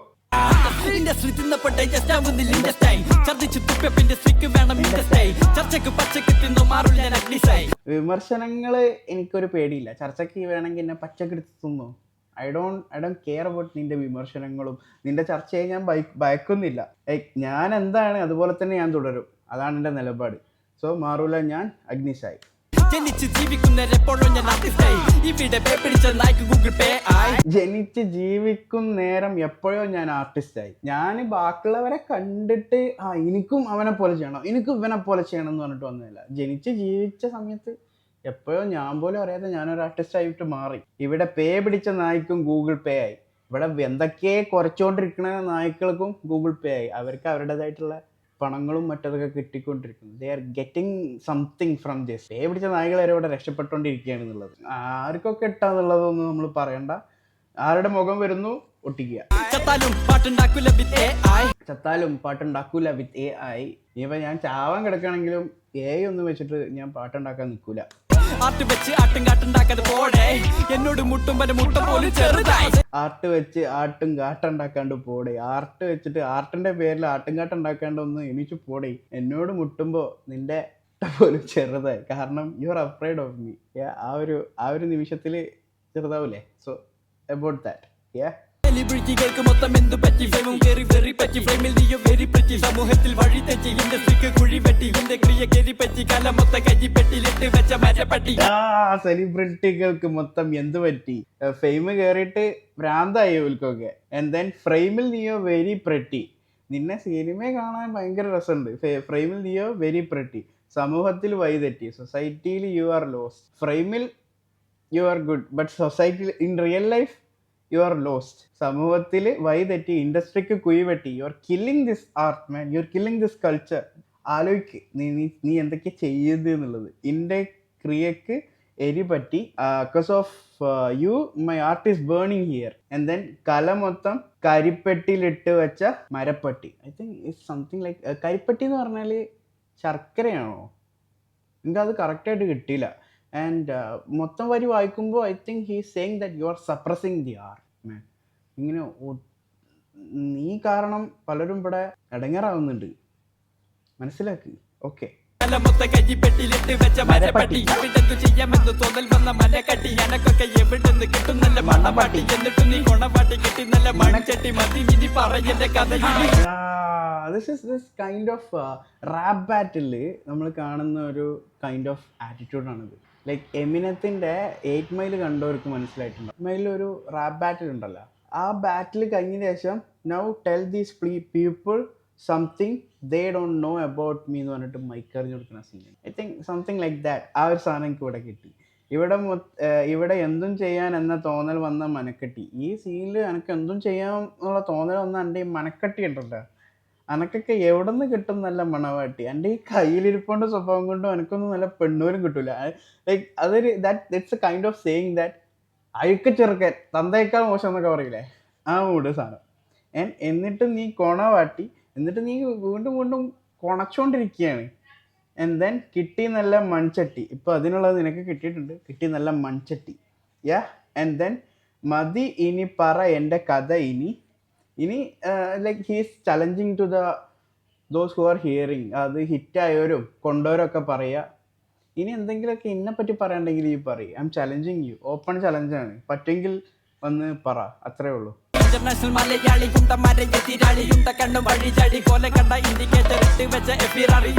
ഇൻഡസ്ട്രി തിന്നപ്പോ ഡൈജസ്റ്റ് ആവുന്നില്ല ഇൻഡസ്ട്രി, ഛർദിച്ചു തുപ്പ ഇൻഡസ്ട്രിക്ക് വേണം ഇൻഡസ്ട്രി, ചർച്ചയ്ക്ക് പച്ചക്ക് തിന്നു മാറും ഞാൻ അഗ്നിസൈ. വിമർശനങ്ങൾ എനിക്കൊരു പേടിയില്ല. ചർച്ചയ്ക്ക് വേണമെങ്കിൽ എന്നെ പച്ചക്കെടുത്ത് തിന്നു. ഐ ഡോണ്ട് കെയർ അബൌട്ട് നിന്റെ വിമർശനങ്ങളും നിന്റെ ചർച്ചയെ ഞാൻ ഭയക്കുന്നില്ല. ലൈക്ക് ഞാൻ എന്താണ് അതുപോലെ തന്നെ ഞാൻ തുടരും. അതാണ് എൻ്റെ നിലപാട്. സോ മാറൂല ഞാൻ അഗ്നിസായി. ജനിച്ച് ജീവിക്കുന്നേരപ്പോഴും ഞാൻ ആർട്ടിസ്റ്റായി, ഇവിടെ പേ പിടിച്ച നായ്ക്ക് ഗൂഗിൾ പേ ആയി. ജനിച്ച് ജീവിക്കും നേരം എപ്പോഴോ ഞാൻ ആർട്ടിസ്റ്റായി. ഞാൻ ബാക്കിയുള്ളവരെ കണ്ടിട്ട് എനിക്കും അവനെ പോലെ ചെയ്യണം, എനിക്കും ഇവനെ പോലെ ചെയ്യണം എന്ന് പറഞ്ഞിട്ട് വന്നതല്ല. ജനിച്ച് ജീവിച്ച സമയത്ത് എപ്പോഴോ ഞാൻ പോലും അറിയാതെ ഞാനൊരു ആർട്ടിസ്റ്റായിട്ട് മാറി. ഇവിടെ പേ പിടിച്ച നായ്ക്കും ഗൂഗിൾ പേ ആയി. ഇവിടെ എന്തൊക്കെ കുറച്ചുകൊണ്ടിരിക്കുന്ന നായ്ക്കൾക്കും ഗൂഗിൾ പേ ആയി. അവർക്ക് അവരുടേതായിട്ടുള്ള പണങ്ങളും മറ്റതൊക്കെ കിട്ടിക്കൊണ്ടിരിക്കുന്നു. They are getting something from this. പേ പിടിച്ച നായകൾ വരെ ഇവിടെ രക്ഷപ്പെട്ടുകൊണ്ടിരിക്കുകയാണ് എന്നുള്ളത്. ആർക്കൊക്കെ ഇട്ടാന്നുള്ളതൊന്നും നമ്മൾ പറയണ്ട. ആരുടെ മുഖം വരുന്നു ഒട്ടിക്കുക. ചത്താലും പാട്ടുണ്ടാക്കൂല വിത്ത് AI. ഇനിയിപ്പോൾ ഞാൻ ചാവാൻ കിടക്കുകയാണെങ്കിലും AI ഒന്നും വെച്ചിട്ട് ഞാൻ പാട്ടുണ്ടാക്കാൻ നിൽക്കൂല. ആർട്ട് വെച്ച് ആട്ടും കാട്ടുണ്ടാക്കാതെ പോടെ, എന്നോട് മുട്ടുമ്പോ മുട്ട പോലും ചെറുതായി. ആർട്ട് വെച്ച് ആട്ടും കാട്ടുണ്ടാക്കാണ്ട് പോടെ. ആർട്ട് വെച്ചിട്ട് ആർട്ടിന്റെ പേരിൽ ആട്ടും കാട്ടുണ്ടാക്കാണ്ട് ഒന്ന് എണീച്ചു പോടെ. എന്നോട് മുട്ടുമ്പോ നിന്റെ പോലും ചെറുതായി. കാരണം you are afraid of me. ആ ഒരു നിമിഷത്തിൽ ചെറുതാവൂലേ. So about that. സെലിബ്രിറ്റികൾക്ക് മൊത്തം എന്തു പറ്റി, ഫെയിമും കേറി വെറി പറ്റി, ഫ്രെയിമിൽ നീയോ വെരി പറ്റി, സമൂഹത്തിൽ വഴി തെറ്റി, ഇൻഡസ്ട്രിക്ക് കുഴി വെട്ടി, എന്റെ ക്രിയ കെരി പറ്റി, കല മൊത്തം കജിപ്പെട്ടിലിട്ട് വെച്ച മരപ്പട്ടി. സെലിബ്രിറ്റികൾക്ക് മൊത്തം എന്ത് പറ്റി, ഫെയിം കയറിയിട്ട് ഭ്രാന്തായി ഓൽക്കൊക്കെ. ആൻഡ് ദെൻ ഫ്രെയിമിൽ നീയോ വെരി പ്രെറ്റി. നിന്നെ സിനിമ കാണാൻ ഭയങ്കര രസമുണ്ട്. ഫ്രെയിമിൽ നീയോ വെരി പ്രെറ്റി. സമൂഹത്തിൽ വഴി തെറ്റി, സൊസൈറ്റിയിൽ യു ആർ ലോസ്റ്റ്. ഫ്രെയിമിൽ യു ആർ ഗുഡ്, ബട്ട് സൊസൈറ്റിയിൽ in real life you are lost. സമൂഹത്തിൽ വഴി തെറ്റി, ഇൻഡസ്ട്രിക്ക് കുഴി വെട്ടി. You are killing this art man, you are killing this culture. ആലോചിക്ക് നീ എന്തൊക്കെ ചെയ്യുന്നത് എന്നുള്ളത്. എൻ്റെ ക്രിയക്ക് എരി പറ്റി. Because of you my art is burning here. And then കല മൊത്തം കരിപ്പെട്ടിയിലിട്ട് വെച്ച മരപ്പട്ടി. I think it's something like കരിപ്പെട്ടി എന്ന് പറഞ്ഞാൽ ശർക്കരയാണോ? എനിക്കത് കറക്റ്റായിട്ട് കിട്ടിയില്ല. ആൻഡ് മൊത്തം വരി വായിക്കുമ്പോൾ I think he saying that you are suppressing the art man. ഇങ്ങനെ നീ കാരണം പലരും ഇവിടെ ഇടങ്ങേറാവുന്നുണ്ട്, മനസ്സിലാക്ക്. ഓക്കെ, മൊത്തം കജിപ്പെട്ടിലിട്ട് വെച്ച മരപ്പട്ടി, എവിടെന്തു ചെയ്യാമെന്ന് തോന്നൽ വന്ന മനക്കട്ടി, എനക്കൊക്കെ എവിടെന്ന് കിട്ടും നല്ല മണവാട്ടി, എന്നിട്ട് നീ കൊണവാട്ടി കിട്ടി നല്ല മൺചട്ടി, മതി ഇനി പറയന്റെ കഥ. ദിസ് കൈൻഡ് ഓഫ് റാപ്പ് ബാറ്റിൽ നമ്മൾ കാണുന്ന ഒരു കൈൻഡ് ഓഫ് ആറ്റിറ്റ്യൂഡാണിത്. ലൈക്ക് എമിനത്തിൻ്റെ 8 മൈൽ കണ്ടവർക്ക് മനസ്സിലായിട്ടുണ്ട്. 8 മൈലിൽ ഒരു റാപ്പ് ബാറ്റിൽ ഉണ്ടല്ലോ, ആ ബാറ്റിൽ കഴിഞ്ഞതിന് ശേഷം now tell these people something they don't know about me എന്ന് പറഞ്ഞിട്ട് മൈക്ക് എറിഞ്ഞു കൊടുക്കുന്ന scene. I think something like that. ആ ഒരു സാധനം എനിക്ക് ഇവിടെ കിട്ടി. ഇവിടെ എന്തും ചെയ്യാൻ എന്ന തോന്നൽ വന്ന മനക്കെട്ടി. ഈ സീനിൽ എനിക്ക് എന്തും ചെയ്യാൻ എന്നുള്ള തോന്നൽ വന്ന എൻ്റെ ഈ മനക്കെട്ടി ഉണ്ടല്ലോ, അനക്കൊക്കെ എവിടെ നിന്ന് കിട്ടും നല്ല മണവാട്ടി. എൻ്റെ ഈ കയ്യിലിരിപ്പോണ്ട സ്വഭാവം കൊണ്ടും എനിക്കൊന്നും നല്ല പെണ്ണൂരും കിട്ടൂല. ലൈക്ക് അതൊരു that's a kind of saying that അഴുക്ക ചെറുക്കൻ തന്തയേക്കാൾ മോശം എന്നൊക്കെ പറയില്ലേ, ആ മൂട് സാധനം. എന്നിട്ട് നീ കൊണവാട്ടി, എന്നിട്ട് നീ വീണ്ടും കുണച്ചോണ്ടിരിക്കുകയാണ്. ആൻഡ് ദെൻ കിട്ടി നല്ല മൺചട്ടി. ഇപ്പോൾ അതിനുള്ളത് നിനക്ക് കിട്ടിയിട്ടുണ്ട്, കിട്ടി നല്ല മൺചട്ടി. യാ. ആൻഡ് ദെൻ മതി ഇനി പറ എൻ്റെ കഥ ഇനി like he's challenging to those who are hearing. അത് ഹിറ്റായവരും കൊണ്ടവരൊക്കെ പറയുക, ഇനി എന്തെങ്കിലുമൊക്കെ എന്നെപ്പറ്റി പറയണ്ടെങ്കിൽ ഈ പറയും. I'm challenging you. Open ചലഞ്ചാണ്. പറ്റുമെങ്കിൽ വന്ന് പറ. അത്രേ ഉള്ളൂ. ഇന്റർനാഷണൽ മലയാളി കുണ്ടന്മാരെ എതിരാളിയുണ്ട കണ്ണും വഴി ചാടി കോല കണ്ട ഇൻഡിക്കേറ്റർ ഇട്ട് വെച്ച എഫിറാറി.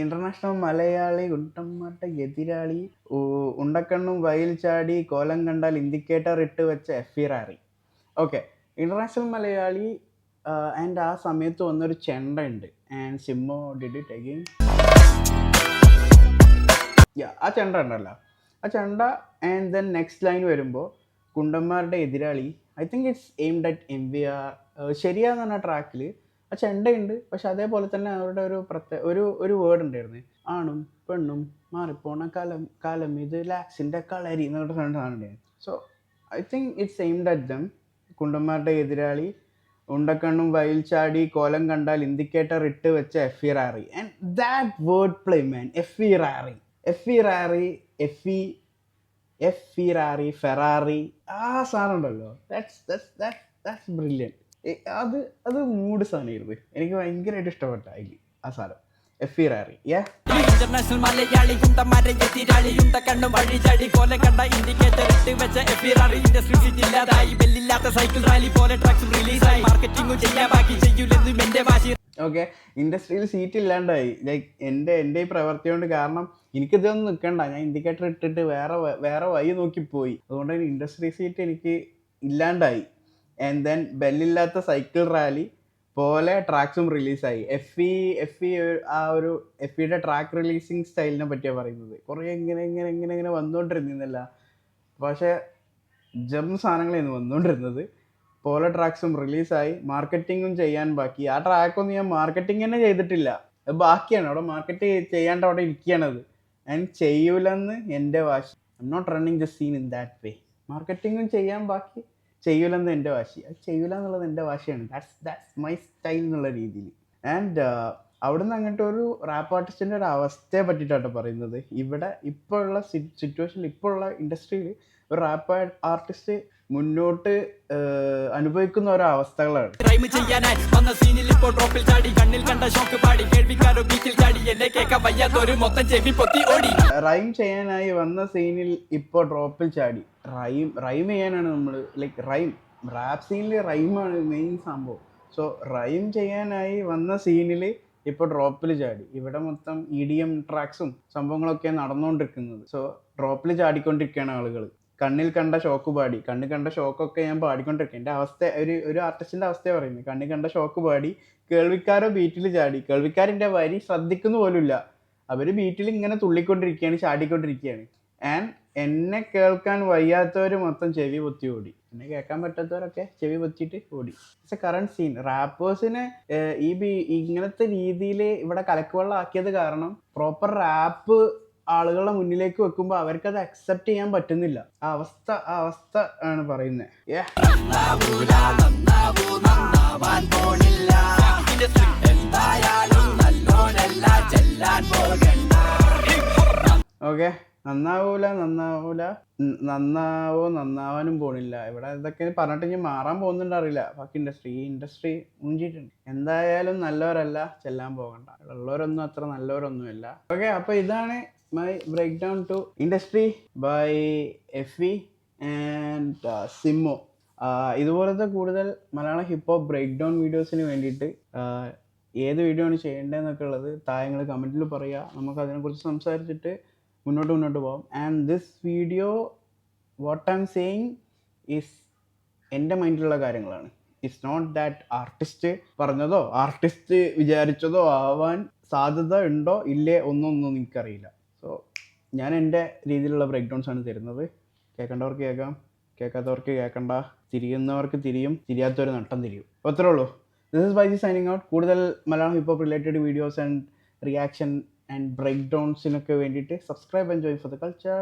ഇന്റർനാഷണൽ മലയാളി കുണ്ടന്മാരുടെ എതിരാളി ഉണ്ടക്കണ്ണും വയൽ ചാടി കോലം കണ്ടാൽ ഇൻഡിക്കേറ്റർ ഇട്ട് വെച്ച എഫിറാറി. ഓക്കെ, ഇന്റർനാഷണൽ മലയാളി ആൻഡ് ആ സമയത്ത് വന്നൊരു ചെണ്ട ഉണ്ട്. ആൻഡ് സിമ്മോ ഡിഡ് ഇറ്റ് അഗെയിൻ. ആ ചെണ്ട ഉണ്ടല്ലോ, ആ ചെണ്ട. ആൻഡ് ദെൻ നെക്സ്റ്റ് ലൈൻ വരുമ്പോൾ കുണ്ടന്മാരുടെ എതിരാളി. I think it's aimed at MVR. ശരിയാന്ന് പറഞ്ഞ ട്രാക്കിൽ ആ ചെണ്ടയുണ്ട്, പക്ഷെ അതേപോലെ തന്നെ അവരുടെ ഒരു വേർഡ് ഉണ്ടായിരുന്നു, ആണും പെണ്ണും മാറിപ്പോണ കാലം ഇത് ലാക്സിൻ്റെ കളരി എന്നൊരു സാധനം ഉണ്ടായിരുന്നു. So I think it's aimed at them. കുണ്ടന്മാരുടെ എതിരാളി ഉണ്ടക്കണ്ണും വയൽ ചാടി കോലം കണ്ടാൽ ഇൻഡിക്കേറ്റർ ഇട്ട് വെച്ച എഫിറാറി. And that word play man, എഫിറാറി, ഫെറാറി, ആ സാധനം ഉണ്ടല്ലോ, ദാറ്റ്സ് ബ്രില്യൻറ്റ്. അത് മൂഡ് സാധനമായിരുന്നു. എനിക്ക് ഭയങ്കരമായിട്ട് ഇഷ്ടപ്പെട്ട ആ സാധനം എഫിറാറി. ഇന്റർനാഷണൽ മലയാളി കുണ്ടന്മാരെ എതിരാളിയുണ്ട കണ്ണും വഴി ചാടി കോല കണ്ട ഇൻഡിക്കേറ്റർ ഇട്ട് വെച്ച എഫിറാറി. ഇൻഡസ്ട്രി സീറ്റ് ഇല്ലാതായി, ബെല്ലില്ലാത്ത സൈക്കിൾ റാലി പോലെ ട്രാക്സും റിലീസായി. മാർക്കറ്റിംഗും ചെയ്യാൻ ബാക്കി ചെയ്യൂലെന്നും എന്റെ വാശി. ഓക്കെ, ഇൻഡസ്ട്രിയിൽ സീറ്റ് ഇല്ലാണ്ടായി. ലൈക്ക് എൻ്റെ ഈ പ്രവൃത്തി കൊണ്ട്. കാരണം എനിക്കിതൊന്നും നിൽക്കണ്ട, ഞാൻ ഇൻഡിക്കേറ്റർ ഇട്ടിട്ട് വേറെ വഴി നോക്കിപ്പോയി. അതുകൊണ്ട് ഇൻഡസ്ട്രി സീറ്റ് എനിക്ക് ഇല്ലാണ്ടായി. ആൻഡ് ദെൻ ബെല്ലില്ലാത്ത സൈക്കിൾ റാലി പോലെ ട്രാക്സും റിലീസായി. ആ ഒരു എഫിയുടെ ട്രാക്ക് റിലീസിങ് സ്റ്റൈലിനെ പറ്റിയാണ് പറയുന്നത്. കുറേ ഇങ്ങനെ വന്നുകൊണ്ടിരുന്നില്ല, പക്ഷേ സാധനങ്ങളായിരുന്നു വന്നുകൊണ്ടിരുന്നത്. പോലെ ട്രാക്സും റിലീസായി, മാർക്കറ്റിങ്ങും ചെയ്യാൻ ബാക്കി. ആ ട്രാക്കൊന്നും ഞാൻ മാർക്കറ്റിംഗ് തന്നെ ചെയ്തിട്ടില്ല, അത് ബാക്കിയാണ്. അവിടെ മാർക്കറ്റ് ചെയ്യാണ്ട് അവിടെ ഇരിക്കുകയാണത്. ഞാൻ ചെയ്യൂലെന്ന് എൻ്റെ വാശി. I'm not running the scene in that way. മാർക്കറ്റിങ്ങും ചെയ്യാൻ ബാക്കി, ചെയ്യൂലെന്ന് എൻ്റെ വാശി. അത് ചെയ്യൂല എന്നുള്ളത് എൻ്റെ വാശിയാണ്. ദാറ്റ്സ് മൈ സ്റ്റൈൽ എന്നുള്ള രീതിയിൽ. ആൻഡ് അവിടുന്ന് അങ്ങോട്ട് ഒരു റാപ്പ് ആർട്ടിസ്റ്റിൻ്റെ ഒരു അവസ്ഥയെ പറ്റിയിട്ടാണ് പറയുന്നത്. ഇവിടെ ഇപ്പോൾ ഉള്ള സിറ്റുവേഷനിൽ, ഇപ്പോൾ ഉള്ള ഇൻഡസ്ട്രിയിൽ ഒരു റാപ്പ് ആർട്ടിസ്റ്റ് മുന്നോട്ട് അനുഭവിക്കുന്ന ഓരോ അവസ്ഥകളാണ്. റൈം ചെയ്യാനായി വന്ന സീനിൽ ഇപ്പോൾ ഡ്രോപ്പിൽ ചാടി, കണ്ണിൽ കണ്ട ഷോക്ക് പാടി, കേൾവിക്കാരോ ബീച്ചിൽ ചാടി, എന്നെ കേൾക്കാൻ വയ്യാത്തൊരു മൊത്തം ചെവി പൊത്തി ഓടി. റൈം ചെയ്യാനായി വന്ന സീനിൽ ഇപ്പോൾ ഡ്രോപ്പിൽ ചാടി. റൈം ചെയ്യാനാണ് നമ്മൾ, ലൈക്ക് റാപ്പ് സീനിൽ റൈമാണ് മെയിൻ സംഭവം. സോ റൈം ചെയ്യാനായി വന്ന സീനിൽ ഇപ്പോൾ ഡ്രോപ്പിൽ ചാടി. ഇവിടെ മൊത്തം EDM ട്രാക്സും സംഭവങ്ങളൊക്കെ നടന്നുകൊണ്ടിരിക്കുന്നത്. സോ ഡ്രോപ്പിൽ ചാടിക്കൊണ്ടിരിക്കുകയാണ് ആളുകൾ. കണ്ണിൽ കണ്ട ഷോക്ക് പാടി, കണ്ണിൽ കണ്ട ഷോക്കൊക്കെ ഞാൻ പാടിക്കൊണ്ടിരിക്കുക. എൻ്റെ അവസ്ഥ ഒരു ആർട്ടിസ്റ്റിൻ്റെ അവസ്ഥയാണ് പറയുന്നത്. കണ്ണിൽ കണ്ട ഷോക്ക് പാടി, കേൾവിക്കാരോ ബീറ്റിൽ ചാടി. കേൾവിക്കാരിൻ്റെ വരി ശ്രദ്ധിക്കുന്ന പോലുമില്ല, അവർ ബീറ്റിൽ ഇങ്ങനെ തുള്ളിക്കൊണ്ടിരിക്കുകയാണ്, ചാടിക്കൊണ്ടിരിക്കുകയാണ്. ആൻഡ് എന്നെ കേൾക്കാൻ വയ്യാത്തവർ മൊത്തം ചെവി പൊത്തി ഓടി. എന്നെ കേൾക്കാൻ പറ്റാത്തവരൊക്കെ ചെവി പൊത്തിയിട്ട് ഓടി. It's a current scene. റാപ്പേഴ്സിനെ ഇങ്ങനത്തെ രീതിയിൽ ഇവിടെ കലക്കുവെള്ളം ആക്കിയത് കാരണം പ്രോപ്പർ റാപ്പ് ആളുകളുടെ മുന്നിലേക്ക് വെക്കുമ്പോൾ അവർക്കത് അക്സെപ്റ്റ് ചെയ്യാൻ പറ്റുന്നില്ല. ആ അവസ്ഥ ആണ് പറയുന്നത്. ഓക്കെ, നന്നാവാനും പോണില്ല. ഇവിടെ ഇതൊക്കെ പറഞ്ഞിട്ട് ഇനി മാറാൻ പോകുന്നുണ്ടറിയില്ല. ബാക്കി ഇൻഡസ്ട്രി മുഞ്ചിട്ടുണ്ട്. എന്തായാലും നല്ലവരല്ല, ചെല്ലാൻ പോകണ്ട. ഉള്ളവരൊന്നും അത്ര നല്ലവരൊന്നുമില്ല. ഓക്കെ, അപ്പോൾ ഇതാണ് my breakdown to industry by എഫി ആൻഡ് സിമ്മോ. ഇതുപോലത്തെ കൂടുതൽ മലയാളം ഹിപ്പ്-ഹോപ്പ് ബ്രേക്ക് ഡൗൺ വീഡിയോസിന് വേണ്ടിയിട്ട് ഏത് വീഡിയോ ആണ് ചെയ്യേണ്ടതെന്നൊക്കെ ഉള്ളത് താഴെ കമൻറ്റിൽ പറയുക. നമുക്ക് അതിനെക്കുറിച്ച് സംസാരിച്ചിട്ട് മുന്നോട്ട് പോകാം. And this video what I'm saying is എൻ്റെ മൈൻഡിലുള്ള കാര്യങ്ങളാണ്. ഇറ്റ്സ് നോട്ട് ദാറ്റ് ആർട്ടിസ്റ്റ് പറഞ്ഞതോ ആർട്ടിസ്റ്റ് വിചാരിച്ചതോ ആവാൻ സാധ്യത ഉണ്ടോ ഇല്ലേ ഒന്നും എനിക്കറിയില്ല. സോ ഞാൻ എൻ്റെ രീതിയിലുള്ള ബ്രേക്ക് ഡൗൺസ് ആണ് തരുന്നത്. കേൾക്കേണ്ടവർക്ക് കേൾക്കാം, കേൾക്കാത്തവർക്ക് കേൾക്കണ്ട. തിരിയുന്നവർക്ക് തിരിയും, തിരിയാത്തവർ നട്ടം തിരിയും. അപ്പോൾ അത്രേ ഉള്ളൂ. ദിസ് ഇസ് ബൈജി സൈനിങ് ഔട്ട്. കൂടുതൽ Malayalam hip hop related videos and reaction and ബ്രേക്ക് ഡൗൺസിനൊക്കെ വേണ്ടിയിട്ട് subscribe and join for the culture.